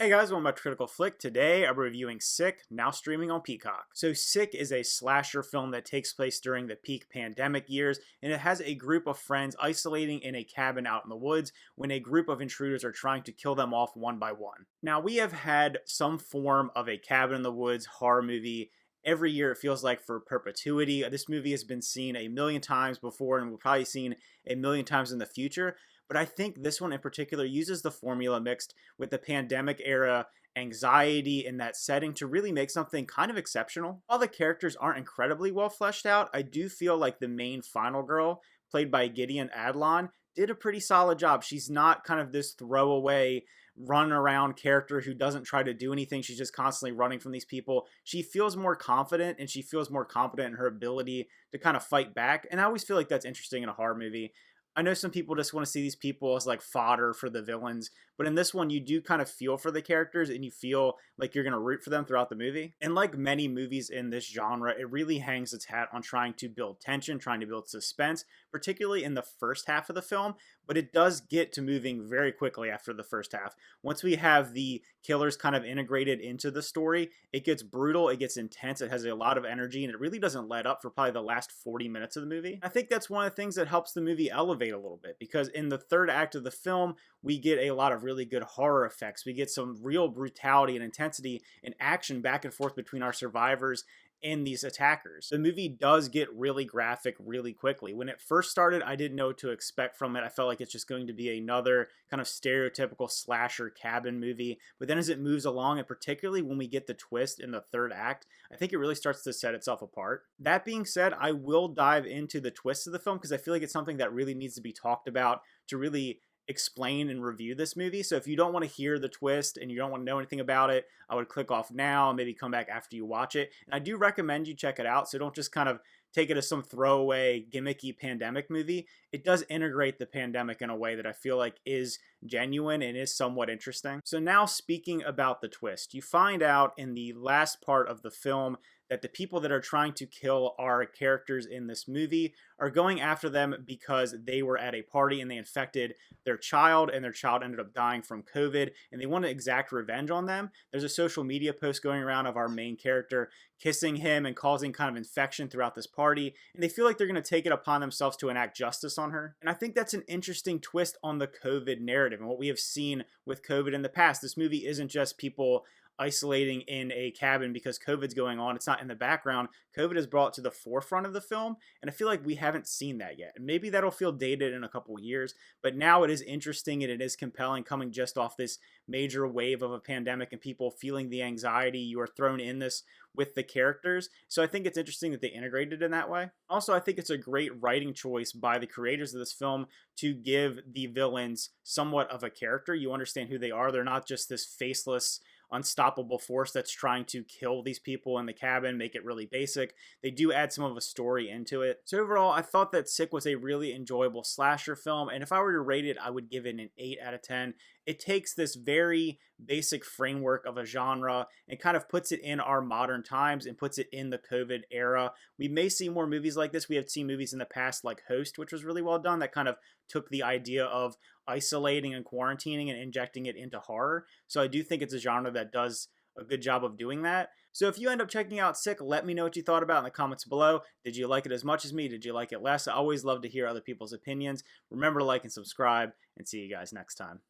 Hey guys, welcome back to Critical Flick. Today I'm reviewing Sick, now streaming on Peacock. So Sick is a slasher film that takes place during the peak pandemic years, and it has a group of friends isolating in a cabin out in the woods when a group of intruders are trying to kill them off one by one. Now we have had some form of a cabin in the woods horror movie every year, it feels like, for perpetuity. This movie has been seen a million times before and we'll probably seen a million times in the future. But I think this one in particular uses the formula mixed with the pandemic era anxiety in that setting to really make something kind of exceptional. While the characters aren't incredibly well fleshed out, I do feel like the main final girl, played by Gideon Adlon, did a pretty solid job. She's not kind of this throwaway run around character who doesn't try to do anything. She's just constantly running from these people. She feels more confident and she feels more confident in her ability to kind of fight back. And I always feel like that's interesting in a horror movie. I know some people just want to see these people as like fodder for the villains, but in this one you do kind of feel for the characters and you feel like you're going to root for them throughout the movie. And like many movies in this genre, it really hangs its hat on trying to build tension, trying to build suspense, particularly in the first half of the film, but it does get to moving very quickly after the first half. Once we have the killers kind of integrated into the story, it gets brutal, it gets intense, it has a lot of energy, and it really doesn't let up for probably the last 40 minutes of the movie. I think that's one of the things that helps the movie elevate a little bit, because in the third act of the film, we get a lot of really good horror effects. We get some real brutality and intensity and action back and forth between our survivors and these attackers. The movie does get really graphic really quickly. When it first started, I didn't know what to expect from it. I felt like it's just going to be another kind of stereotypical slasher cabin movie. But then as it moves along, and particularly when we get the twist in the third act, I think it really starts to set itself apart. That being said, I will dive into the twists of the film because I feel like it's something that really needs to be talked about to really explain and review this movie. So if you don't want to hear the twist and you don't want to know anything about it, I would click off now and maybe come back after you watch it. And I do recommend you check it out, so don't just kind of take it as some throwaway gimmicky pandemic movie. It does integrate the pandemic in a way that I feel like is genuine and is somewhat interesting. So now, speaking about the twist, you find out in the last part of the film that the people that are trying to kill our characters in this movie are going after them because they were at a party and they infected their child, and their child ended up dying from COVID, and they want to exact revenge on them. There's a social media post going around of our main character kissing him and causing kind of infection throughout this party, and they feel like they're going to take it upon themselves to enact justice on her. And I think that's an interesting twist on the COVID narrative and what we have seen with COVID in the past. This movie isn't just people isolating in a cabin because COVID's going on. It's not in the background. COVID is brought to the forefront of the film, and I feel like we haven't seen that yet. And maybe that'll feel dated in a couple years, but now it is interesting and it is compelling, coming just off this major wave of a pandemic and people feeling the anxiety. You are thrown in this with the characters. So I think it's interesting that they integrated in that way. Also, I think it's a great writing choice by the creators of this film to give the villains somewhat of a character. You understand who they are. They're not just this faceless, unstoppable force that's trying to kill these people in the cabin, make it really basic. They do add some of a story into it. So overall, I thought that Sick was a really enjoyable slasher film, and if I were to rate it, I would give it an 8 out of 10. It takes this very basic framework of a genre and kind of puts it in our modern times and puts it in the COVID era. We may see more movies like this. We have seen movies in the past like Host, which was really well done, that kind of took the idea of isolating and quarantining and injecting it into horror. So I do think it's a genre that does a good job of doing that. So if you end up checking out Sick, let me know what you thought about in the comments below. Did you like it as much as me? Did you like it less? I always love to hear other people's opinions. Remember to like and subscribe, and see you guys next time.